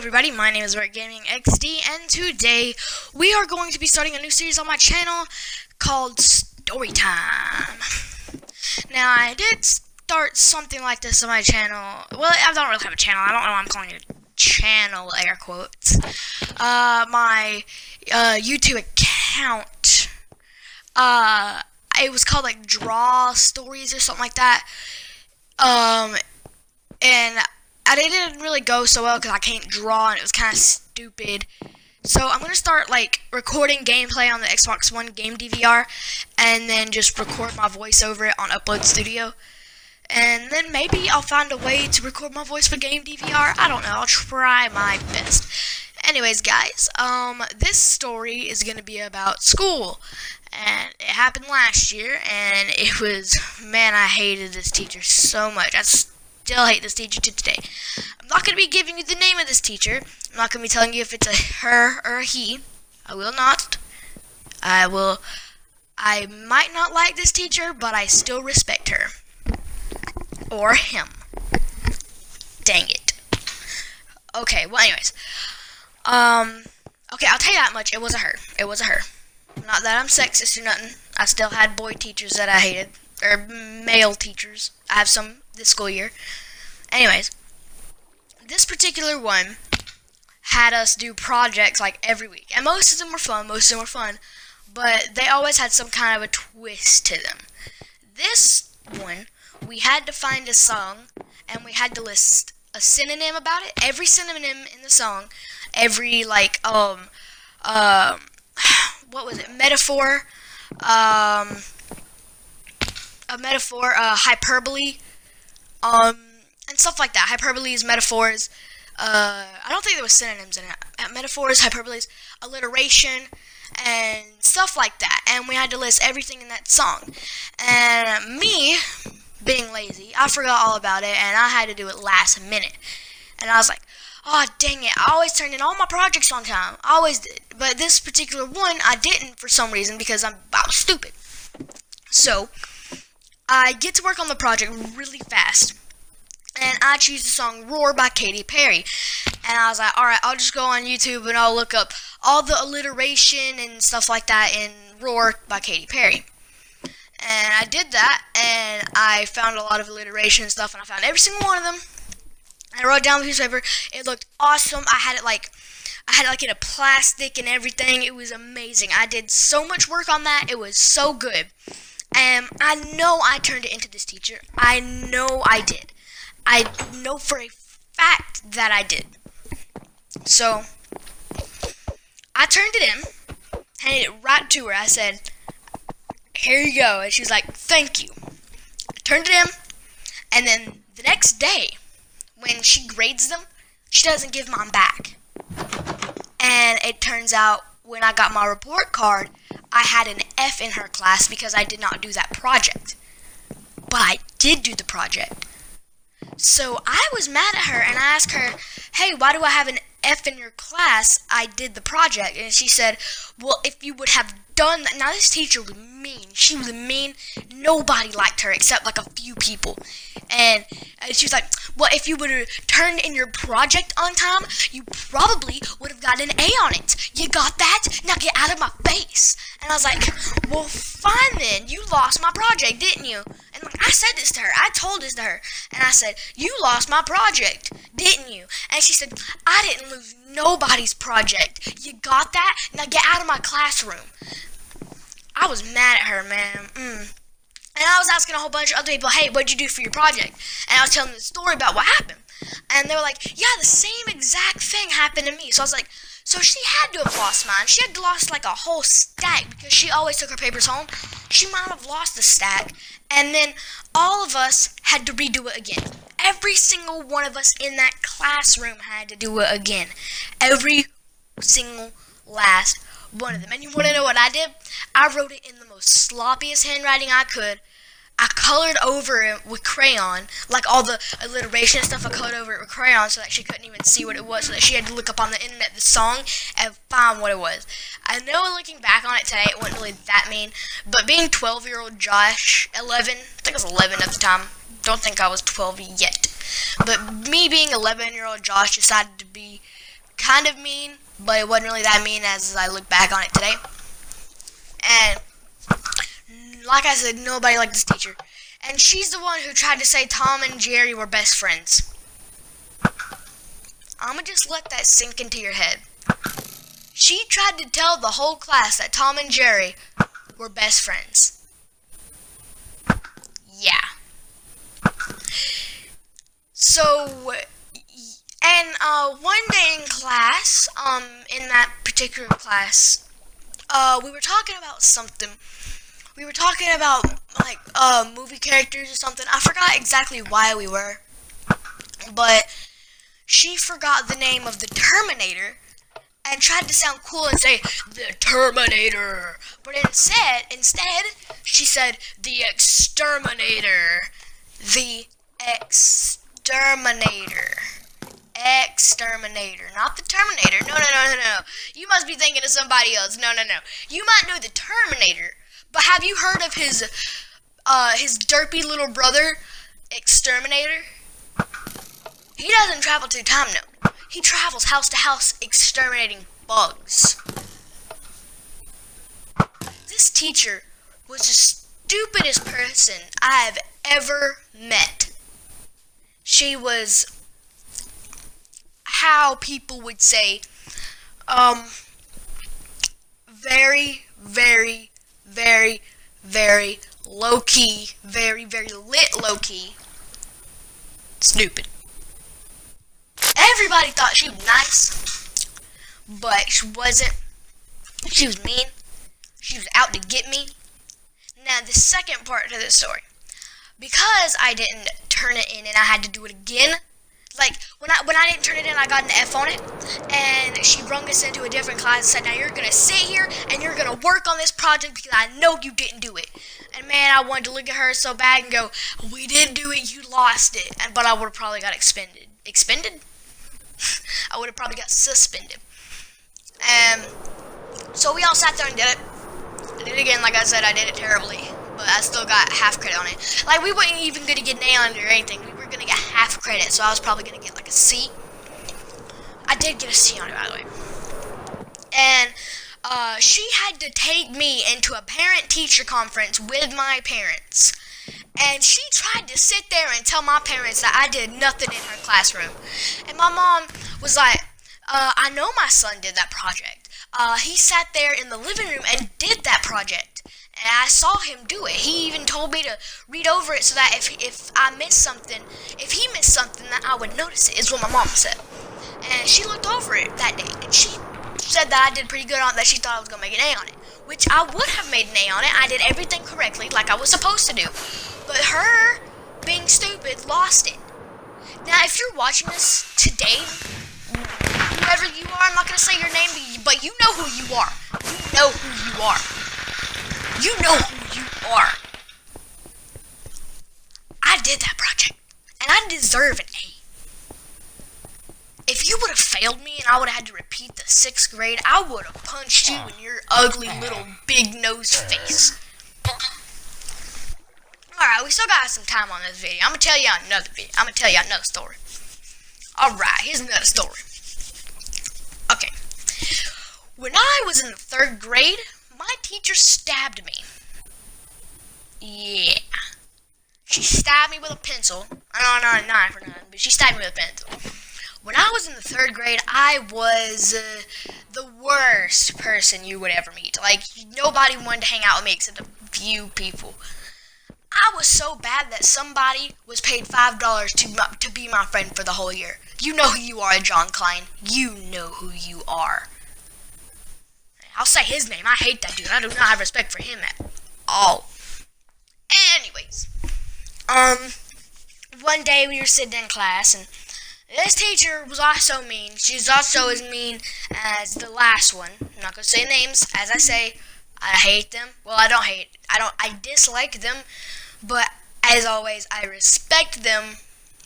everybody, my name is Red Gaming XD, and today we are going to be starting a new series on my channel called Storytime. Now, I did start something like this on my channel. Well, I don't really have a channel. I don't know why I'm calling it a channel, air quotes. My YouTube account, it was called like Draw Stories or something like that. And it didn't really go so well because I can't draw and it was kind of stupid. So I'm going to start like recording gameplay on the Xbox One game DVR and then just record my voice over it on Upload Studio. And then maybe I'll find a way to record my voice for game DVR. I don't know. I'll try my best. Anyways, guys, this story is going to be about school. And it happened last year, and it was, man, I hated this teacher so much. I still hate this teacher to today. I'm not going to be giving you the name of this teacher. I'm not going to be telling you if it's a her or a he. I will not. I might not like this teacher, but I still respect her. Or him. Dang it. Okay, well, anyways. Okay, I'll tell you that much. It was a her. It was a her. Not that I'm sexist or nothing. I still had boy teachers that I hated. Or male teachers. I have some this school year. Anyways, this particular one had us do projects like every week. And most of them were fun. But they always had some kind of a twist to them. This one, we had to find a song, and we had to list a synonym about it. Every synonym in the song, every, like, what was it, metaphor, a metaphor, hyperbole, and stuff like that. Hyperboles, metaphors, I don't think there was synonyms in it. Metaphors, hyperboles, alliteration, and stuff like that. And we had to list everything in that song. And me, being lazy, I forgot all about it, and I had to do it last minute. And I was like, oh, dang it, I always turned in all my projects on time. I always did. But this particular one, I didn't for some reason because I was stupid. So, I get to work on the project really fast. And I choose the song Roar by Katy Perry. And I was like, alright, I'll just go on YouTube and I'll look up all the alliteration and stuff like that in Roar by Katy Perry. And I did that, and I found a lot of alliteration and stuff, and I found every single one of them. I wrote it down on a piece of paper. It looked awesome. I had it in a plastic and everything. It was amazing. I did so much work on that. It was so good. And I know I turned it into this teacher. I know I did. I know for a fact that I did. So, I turned it in, handed it right to her. I said, here you go. And she was like, thank you. I turned it in, and then the next day, when she grades them, she doesn't give mine back. And it turns out, when I got my report card, I had an F in her class because I did not do that project. But I did do the project. So I was mad at her, and I asked her, hey, why do I have an F in your class? I did the project. And she said, well, if you would have done that. Now, this teacher was mean. She was mean. Nobody liked her except like a few people. And she was like, well, if you would have turned in your project on time, you probably would have gotten an A on it. You got that? Now get out of my face. And I was like, well, fine then. You lost my project, didn't you? And like, I said this to her. I told this to her. And I said, you lost my project, didn't you? And she said, I didn't lose nobody's project. You got that? Now get out of my classroom. I was mad at her, man. And I was asking a whole bunch of other people, hey, what'd you do for your project? And I was telling them the story about what happened. And they were like, yeah, the same exact thing happened to me. So I was like, so she had to have lost mine. She had lost like a whole stack because she always took her papers home. She might have lost the stack. And then all of us had to redo it again. Every single one of us in that classroom had to do it again. Every single last one of them. And you want to know what I did? I wrote it in the most sloppiest handwriting I could. I colored over it with crayon, like all the alliteration and stuff. I colored over it with crayon so that she couldn't even see what it was, so that she had to look up on the internet the song and find what it was. I know looking back on it today, it wasn't really that mean, but being 12-year-old Josh, 11, I think I was 11 at the time, don't think I was 12 yet, but me being 11-year-old Josh decided to be kind of mean, but it wasn't really that mean as I look back on it today. And like I said, nobody liked this teacher. And she's the one who tried to say Tom and Jerry were best friends. I'm going to just let that sink into your head. She tried to tell the whole class that Tom and Jerry were best friends. Yeah. So, and one day in class, in that particular class, we were talking about something. We were talking about, like, movie characters or something. I forgot exactly why we were. But she forgot the name of the Terminator and tried to sound cool and say, the Terminator. But instead, she said, the Exterminator. The Exterminator. Exterminator, not the Terminator. No. You must be thinking of somebody else. No. You might know the Terminator, but have you heard of his derpy little brother, Exterminator? He doesn't travel through time, no. He travels house to house exterminating bugs. This teacher was the stupidest person I've ever met. She was, how people would say, very, very, very, very low-key, very, very lit low-key, stupid. Everybody thought she was nice, but she wasn't. She was mean. She was out to get me. Now, the second part to this story, because I didn't turn it in and I had to do it again. Like, when I didn't turn it in, I got an F on it, and she brung us into a different class and said, now you're going to sit here and you're going to work on this project because I know you didn't do it. And man, I wanted to look at her so bad and go, we didn't do it, you lost it. But I would have probably got expended. Expended? I would have probably got suspended. So we all sat there and did it. I did it again, like I said, I did it terribly. But I still got half credit on it. Like, we weren't even going to get an A on it or anything. We were going to get half credit, so I was probably going to get like a C. I did get a C on it, by the way. And she had to take me into a parent-teacher conference with my parents. And she tried to sit there and tell my parents that I did nothing in her classroom. And my mom was like, I know my son did that project. He sat there in the living room and did that project. And I saw him do it. He even told me to read over it so that if I missed something, if he missed something, that I would notice it, is what my mom said. And she looked over it that day, and she said that I did pretty good on it, that she thought I was going to make an A on it. Which I would have made an A on it. I did everything correctly, like I was supposed to do. But her, being stupid, lost it. Now, if you're watching this today, whoever you are, I'm not going to say your name, but you know who you are. You know who you are. You know who you are. I did that project, and I deserve an A. If you would have failed me and I would have had to repeat the 6th grade, I would have punched you in your ugly little big nose face. Alright, we still got some time on this video. I'm going to tell you another video. I'm going to tell you another story. Alright, here's another story. Okay. When I was in the 3rd grade, my teacher stabbed me. Yeah. She stabbed me with a pencil. I don't know, not a knife or nothing, but she stabbed me with a pencil. When I was in the 3rd grade, I was the worst person you would ever meet. Like, nobody wanted to hang out with me except a few people. I was so bad that somebody was paid $5 to be my friend for the whole year. You know who you are, John Klein. You know who you are. I'll say his name. I hate that dude. I do not have respect for him at all. Anyways, one day we were sitting in class, and this teacher was also mean. She's also as mean as the last one. I'm not going to say names. As I say, I hate them. Well, I dislike them. But, as always, I respect them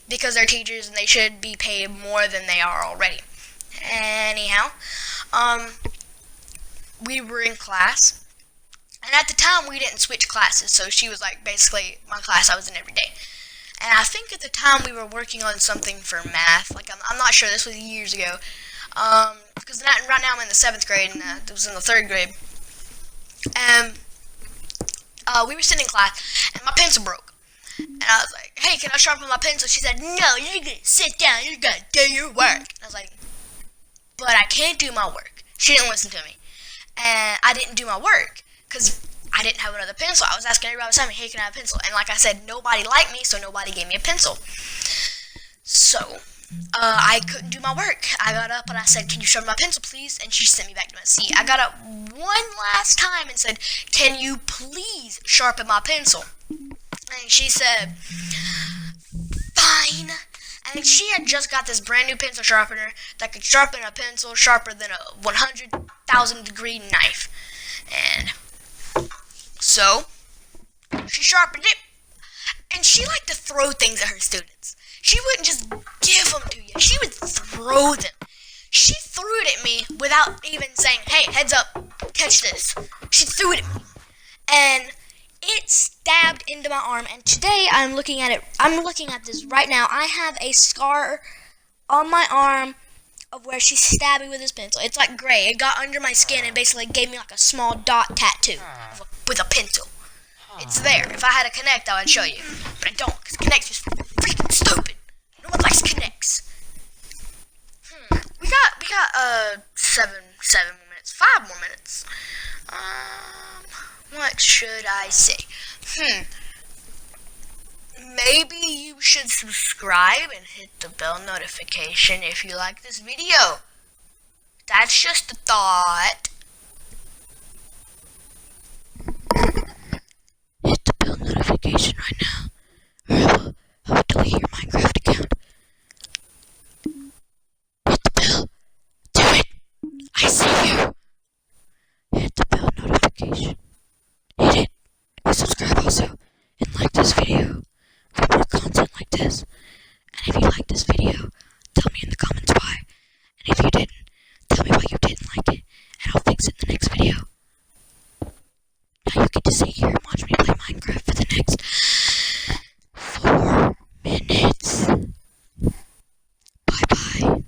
because they're teachers and they should be paid more than they are already. Anyhow, we were in class. And at the time, we didn't switch classes. So she was like basically my class I was in every day. And I think at the time we were working on something for math. Like, I'm not sure. This was years ago. Because right now I'm in the 7th grade, and it was in the 3rd grade. And we were sitting in class, and my pencil broke. And I was like, hey, can I sharpen my pencil? She said, no, you're going to sit down, you're going to do your work. And I was like, but I can't do my work. She didn't listen to me. And I didn't do my work, because I didn't have another pencil. I was asking everybody beside me, hey, can I have a pencil? And like I said, nobody liked me, so nobody gave me a pencil. So, I couldn't do my work. I got up and I said, can you sharpen my pencil, please? And she sent me back to my seat. I got up one last time and said, can you please sharpen my pencil? And she said, fine. And she had just got this brand new pencil sharpener that could sharpen a pencil sharper than a 100,000 degree knife. And so, she sharpened it. And she liked to throw things at her students. She wouldn't just give them to you. She would throw them. She threw it at me without even saying, hey, heads up, catch this. She threw it at me. And it stabbed into my arm. And today I'm looking at it. I'm looking at this right now. I have a scar on my arm of where she stabbed me with this pencil. It's like gray. It got under my skin and basically gave me like a small dot tattoo with a pencil. It's there. If I had a Connect, I would show you. But I don't, because Connect's just freaking stupid. No one likes Connects. We got 7 more minutes. 5 more minutes. What should I say? Maybe you should subscribe and hit the bell notification if you like this video. That's just a thought. Hit the bell notification right now, or I will delete your Minecraft account. Hit the bell. Do it. I see you. Hit the bell notification. Hit it. And subscribe also. And like this video for more content like this. And if you like this video, tell me in the comments why. And if you didn't, tell me why you didn't like it. And I'll fix it in the next video. Now you get to sit here and watch me play Minecraft for the next 4 minutes. Bye-bye.